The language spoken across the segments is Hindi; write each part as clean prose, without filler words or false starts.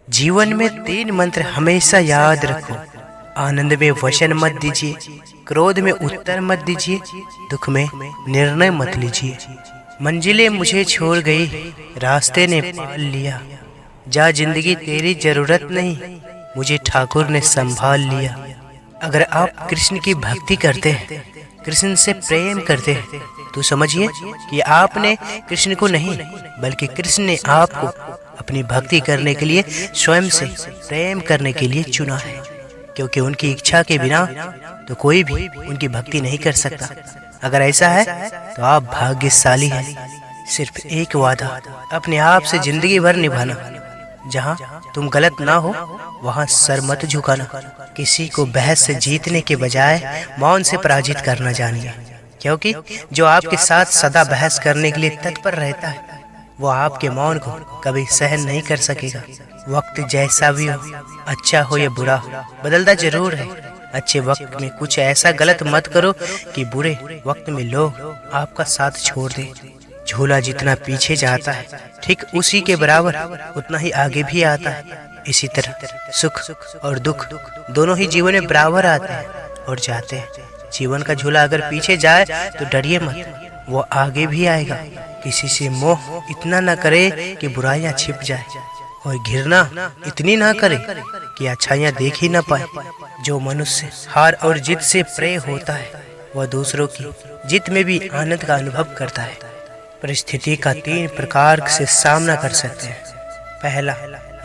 जीवन में 3 मंत्र हमेशा याद रखो। आनंद में वचन मत दीजिए, क्रोध में उत्तर मत दीजिए, दुख में निर्णय मत लीजिए। मंजिलें मुझे छोड़ गई, रास्ते ने पाल लिया। जा जिंदगी तेरी जरूरत नहीं, मुझे ठाकुर ने संभाल लिया। अगर आप कृष्ण की भक्ति करते हैं, कृष्ण से प्रेम करते हैं, तो समझिए कि आपने कृष्ण को नहीं बल्कि कृष्ण ने आपको अपनी भक्ति करने के लिए, स्वयं से प्रेम करने के लिए चुना है। क्योंकि उनकी इच्छा के बिना तो कोई भी उनकी भक्ति नहीं कर सकता। अगर ऐसा है तो आप भाग्यशाली हैं। सिर्फ एक वादा अपने आप से जिंदगी भर निभाना, जहां तुम गलत ना हो वहां सर मत झुकाना। किसी को बहस से जीतने के बजाय मौन से पराजित करना जानिए, क्योंकि जो आपके साथ सदा बहस करने के लिए तत्पर रहता है, वो आपके मौन को कभी सहन नहीं कर सकेगा। वक्त जैसा भी हो, अच्छा हो या बुरा हो, बदलता जरूर है। अच्छे वक्त में कुछ ऐसा गलत मत करो कि बुरे वक्त में लोग आपका साथ छोड़ दें। झूला जितना पीछे जाता है, ठीक उसी के बराबर उतना ही आगे भी आता है। इसी तरह सुख और दुख दोनों ही जीवन में बराबर आते हैं और जाते हैं। जीवन का झूला अगर पीछे जाए तो डरिए मत, वो आगे भी आएगा। किसी से मोह इतना ना करे कि बुराइयां छिप जाए, और घृणा इतनी ना करे कि अच्छाइयां देख ही ना पाए। जो मनुष्य हार और जीत से प्रेय होता है, वह दूसरों की जीत में भी आनंद का अनुभव करता है। परिस्थिति का 3 प्रकार से सामना कर सकते हैं। पहला,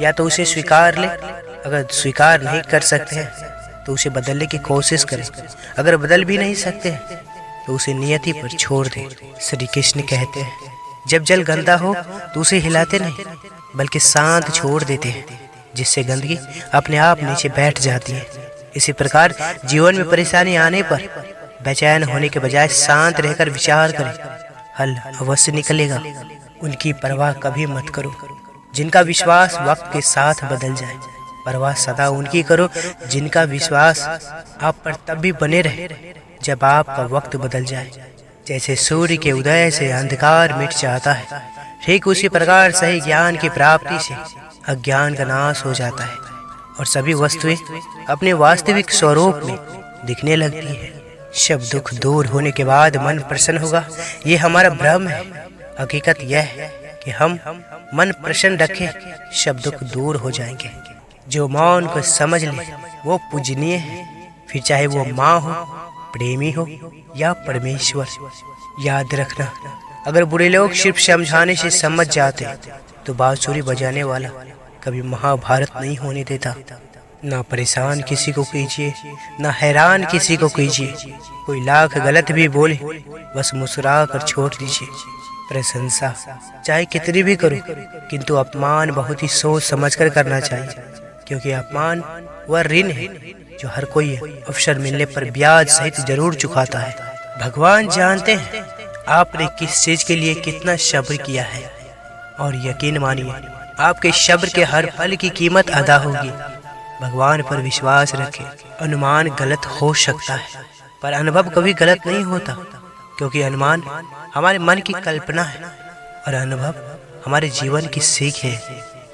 या तो उसे स्वीकार ले, अगर स्वीकार नहीं कर सकते हैं तो उसे बदलने की कोशिश करें। अगर बदल भी नहीं सकते हैं तो उसे नियति पर छोड़ दे। श्री कृष्ण कहते हैं, जब जल गंदा हो तो उसे हिलाते नहीं बल्कि शांत छोड़ देते हैं, जिससे गंदगी अपने आप नीचे बैठ जाती है। इसी प्रकार जीवन में परेशानी आने पर बेचैन होने के बजाय शांत रहकर विचार करें, हल अवश्य निकलेगा। उनकी परवाह कभी मत करो जिनका विश्वास वक्त के साथ बदल जाए। परवाह सदा उनकी करो जिनका विश्वास आप पर तब भी बने रहे जब आपका वक्त बदल जाए। जैसे सूर्य के उदय से अंधकार मिट जाता है, ठीक उसी प्रकार सही ज्ञान की प्राप्ति से अज्ञान का नाश हो जाता है और सभी वस्तुएं अपने वास्तविक स्वरूप में दिखने लगती है। सब दुख दूर होने के बाद मन प्रसन्न होगा, ये हमारा भ्रम है। हकीकत यह है कि हम मन प्रसन्न रखें, सब दुख दूर हो जाएंगे। जो मौन को समझ ले वो पूजनीय है, फिर चाहे वो माँ हो, प्रेमी हो या परमेश्वर। याद रखना, अगर बुरे लोग सिर्फ समझाने से समझ जाते तो बांसुरी बजाने वाला कभी महाभारत नहीं होने देता। ना परेशान किसी को कीजिए, ना हैरान किसी को कीजिए। कोई लाख गलत भी बोले, बस मुस्कुरा कर छोड़ दीजिए। प्रशंसा चाहे कितनी भी करो, किंतु अपमान बहुत ही सोच समझकर करना चाहिए, क्योंकि अपमान वह ऋण है जो हर कोई अवसर मिलने पर ब्याज सहित जरूर चुकाता है। भगवान जानते हैं आपने किस चीज के लिए कितना सब्र किया है, और यकीन मानिए आपके सब्र के हर पल की कीमत अदा होगी। भगवान पर विश्वास रखें। अनुमान गलत हो सकता है पर अनुभव कभी गलत नहीं होता, क्योंकि अनुमान हमारे मन की कल्पना है और अनुभव हमारे जीवन की सीख है।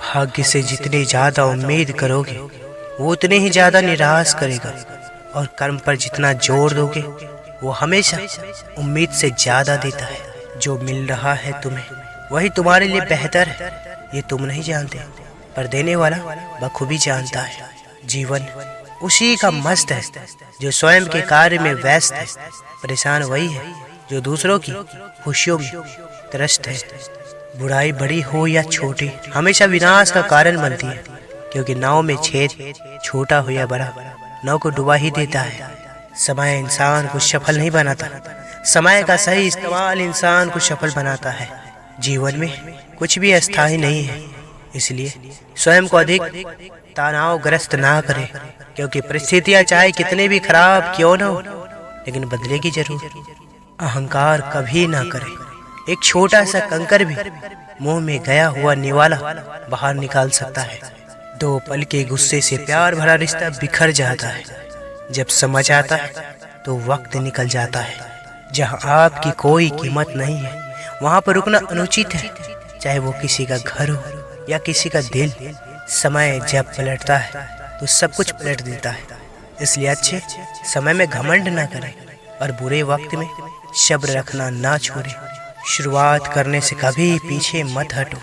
भाग्य से जितनी ज्यादा उम्मीद करोगे वो उतने ही ज्यादा निराश करेगा, और कर्म पर जितना जोर दोगे वो हमेशा उम्मीद से ज्यादा देता है। जो मिल रहा है तुम्हें वही तुम्हारे लिए बेहतर है, ये तुम नहीं जानते, पर देने वाला बखूबी जानता है। जीवन उसी का मस्त है जो स्वयं के कार्य में व्यस्त है। परेशान वही है जो दूसरों की खुशियों में त्रस्त है। बुराई बड़ी हो या छोटी हमेशा विनाश का कारण बनती है, क्योंकि नाव में छेद छोटा हो या बड़ा नाव को डुबा ही देता है। समय इंसान को सफल नहीं बनाता, समय का सही इस्तेमाल इंसान को सफल बनाता है। जीवन में कुछ भी अस्थायी नहीं है, इसलिए स्वयं को अधिक तनावग्रस्त ना करें, क्योंकि परिस्थितियां चाहे कितने भी खराब क्यों न हो, लेकिन बदलेगी जरूर। अहंकार कभी ना करें। एक छोटा सा कंकर भी मुंह में गया हुआ निवाला बाहर निकाल सकता है। 2 पल के गुस्से से प्यार भरा रिश्ता बिखर जाता है। जब समझ आता है तो वक्त निकल जाता है। जहां आपकी कोई कीमत नहीं है वहां पर रुकना अनुचित है, चाहे वो किसी का घर हो या किसी का दिल। समय जब पलटता है तो सब कुछ पलट देता है। इसलिए अच्छे समय में घमंड ना करें और बुरे वक्त में सब्र रखना ना छोड़ें। शुरुआत करने से कभी पीछे मत हटो।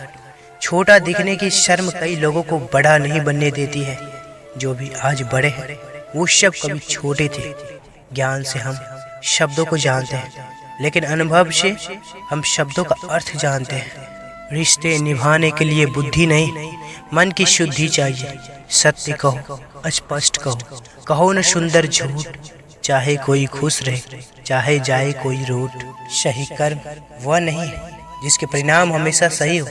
छोटा दिखने की शर्म कई लोगों को बड़ा नहीं बनने देती है। जो भी आज बड़े हैं वो सब कभी छोटे थे। ज्ञान से हम शब्दों को जानते हैं, लेकिन अनुभव से हम शब्दों का अर्थ जानते हैं। रिश्ते निभाने के लिए बुद्धि नहीं, मन की शुद्धि चाहिए। सत्य कहो, स्पष्ट कहो, कहो न सुंदर झूठ। चाहे कोई खुश रहे, चाहे जाए कोई रूठ। सही कर्म वह नहीं है जिसके परिणाम हमेशा सही हो,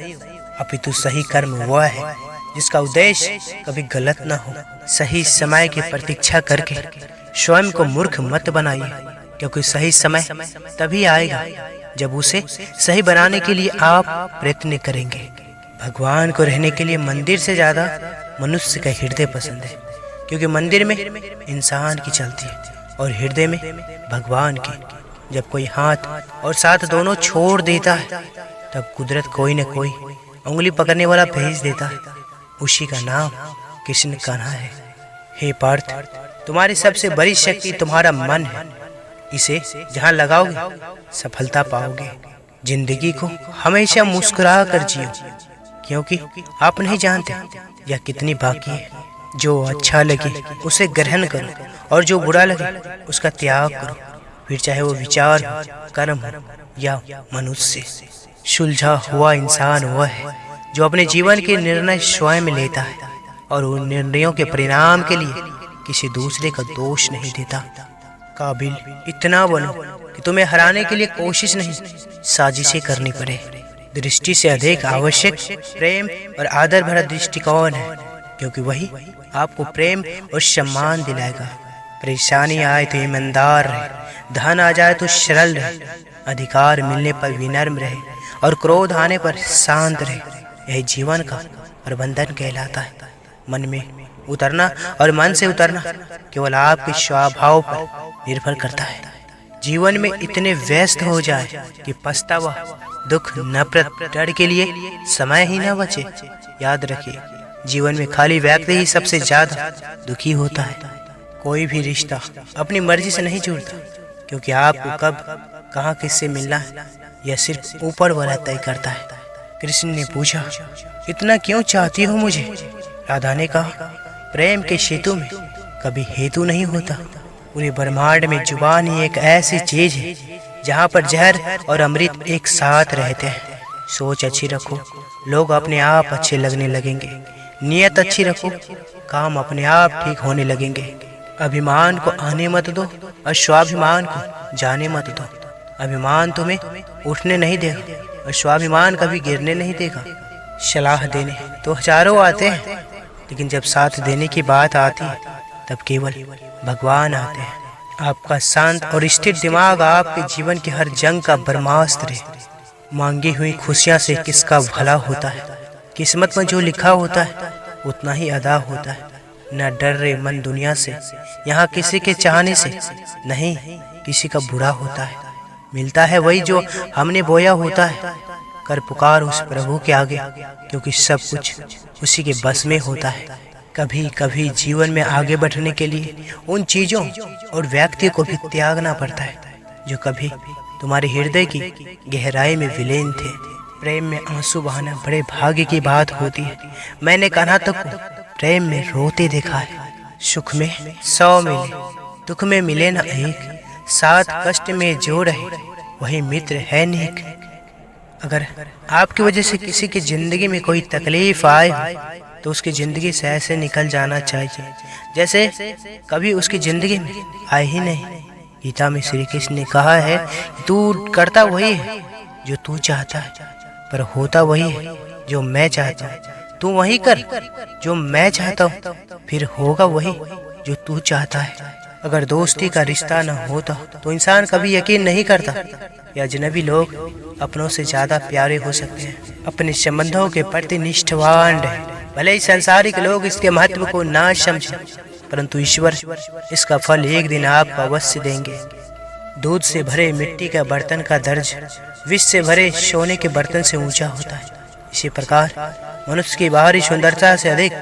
अपितु सही कर्म वह है जिसका उद्देश्य कभी गलत ना हो। सही समय की प्रतीक्षा करके स्वयं को मूर्ख मत बनाइए, क्योंकि सही समय तभी आएगा जब उसे सही बनाने के लिए आप प्रयत्न करेंगे। भगवान को रहने के लिए मंदिर से ज्यादा मनुष्य का हृदय पसंद है, क्योंकि मंदिर में इंसान की चलती है और हृदय में भगवान की। जब कोई हाथ और साथ दोनों छोड़ देता है तब कुदरत कोई न कोई उंगली पकड़ने वाला भेज देता है। उसी का नाम कृष्ण कान्हा है। हे पार्थ, तुम्हारी सबसे बड़ी शक्ति तुम्हारा मन है। इसे जहाँ लगाओगे सफलता पाओगे। जिंदगी को हमेशा मुस्कुरा कर जियो, क्योंकि आप नहीं जानते यह कितनी बाकी है। जो अच्छा लगे उसे ग्रहण करो और जो बुरा लगे उसका त्याग करो। फिर चाहे वो विचार हो, कर्म हो या मनुष्य। सुलझा हुआ इंसान वह है जो अपने जीवन के निर्णय स्वयं लेता है और उन निर्णयों के परिणाम के लिए किसी दूसरे का दोष नहीं देता। काबिल इतना बनो कि तुम्हें हराने के लिए कोशिश नहीं, साजिशें करनी पड़े। दृष्टि से अधिक आवश्यक प्रेम और आदर भरा दृष्टिकोण है, क्योंकि वही आपको प्रेम और सम्मान दिलाएगा। परेशानी आए तो ईमानदार रहे, धन आ जाए तो सरल रहे, अधिकार मिलने पर विनम्र रहे और क्रोध आने पर शांत रहे। यह जीवन का प्रबंधन कहलाता है। मन में उतरना और मन से उतरना केवल आपके स्वभाव पर निर्भर करता है। जीवन में इतने व्यस्त हो जाए कि पछतावा, दुख, नफरत, डर के लिए समय ही न बचे। याद रखिए, जीवन में खाली व्यक्ति ही सबसे ज्यादा दुखी होता है। कोई भी रिश्ता अपनी मर्जी से नहीं जुड़ता, क्योंकि आपको कब कहाँ किससे मिलना है यह सिर्फ ऊपर वाला तय करता है। कृष्ण ने पूछा, इतना क्यों चाहती हो मुझे? राधा ने कहा, प्रेम के सेतु में कभी हेतु नहीं होता। पूरे ब्रह्मांड में जुबान ही एक ऐसी चीज है जहाँ पर जहर और अमृत एक साथ रहते हैं। सोच अच्छी रखो, लोग अपने आप अच्छे लगने लगेंगे। नियत अच्छी रखो, काम अपने आप ठीक होने लगेंगे। अभिमान को आने मत दो और स्वाभिमान को जाने मत दो। अभिमान तुम्हें उठने नहीं देगा और स्वाभिमान कभी गिरने नहीं देगा। सलाह देने तो हजारों आते हैं, लेकिन जब साथ देने की बात आती है तब केवल भगवान आते हैं। आपका शांत और स्थिर दिमाग आपके जीवन की हर जंग का ब्रह्मास्त्र है। मांगी हुई खुशियां से किसका भला होता है? किस्मत में जो लिखा होता है उतना ही अदा होता है। न डर रहे मन दुनिया से, यहाँ किसी के चाहने से नहीं किसी का बुरा होता है। मिलता है वही जो हमने बोया होता है। कर पुकार उस प्रभु के आगे, क्योंकि सब कुछ उसी के बस में होता है। कभी कभी जीवन में आगे बढ़ने के लिए उन चीजों और व्यक्ति को भी त्यागना पड़ता है जो कभी तुम्हारे हृदय की गहराई में विलीन थे। प्रेम में आंसू बहाना बड़े भाग्य की बात होती है। मैंने कान्हा तक को प्रेम में रोते देखा है। सुख में 100 मिले, दुख में मिले न एक, साथ कष्ट में जो रहे वही मित्र है नेक। अगर आपकी वजह से किसी की जिंदगी में कोई तकलीफ आए तो उसकी जिंदगी से ऐसे निकल जाना चाहिए जैसे कभी उसकी जिंदगी में आए ही नहीं। गीता में श्री कृष्ण ने कहा है, तू करता वही है जो तू चाहता है, पर होता वही है जो मैं चाहता हूँ। तू वही कर जो मैं चाहता हूँ, फिर होगा वही जो तू चाहता है। अगर दोस्ती का रिश्ता न होता तो इंसान कभी यकीन नहीं करता या अजनबी लोग अपनों से ज्यादा प्यारे हो सकते हैं। अपने संबंधों के प्रति निष्ठावान रहे। भले ही सांसारिक लोग इसके महत्व को ना समझें, परंतु ईश्वर इसका फल एक दिन आपको अवश्य देंगे। दूध से भरे मिट्टी का बर्तन का दर्ज विष से भरे सोने के बर्तन से ऊंचा होता है। इसी प्रकार मनुष्य की बाहरी सुंदरता से अधिक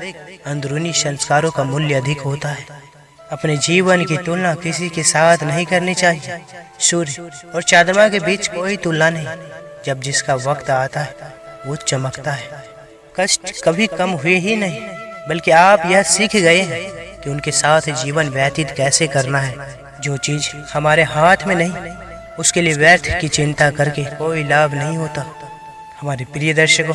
अंदरूनी संस्कारों का मूल्य अधिक होता है। अपने जीवन की तुलना किसी के साथ नहीं करनी चाहिए। सूर्य और चंद्रमा के बीच कोई तुलना नहीं। जब जिसका वक्त आता है वो चमकता है। कष्ट कभी कम हुए ही नहीं, बल्कि आप यह सीख गए हैं कि उनके साथ जीवन व्यतीत कैसे करना है। जो चीज हमारे हाथ में नहीं, उसके लिए व्यर्थ की चिंता करके कोई लाभ नहीं होता। हमारे प्रिय दर्शकों,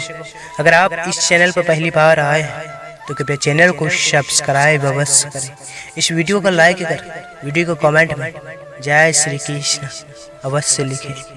अगर आप इस चैनल पर पहली बार आए हैं तो कृपया चैनल को सब्सक्राइब अवश्य करें। इस वीडियो को लाइक कर वीडियो को कमेंट में जय श्री कृष्ण अवश्य लिखें।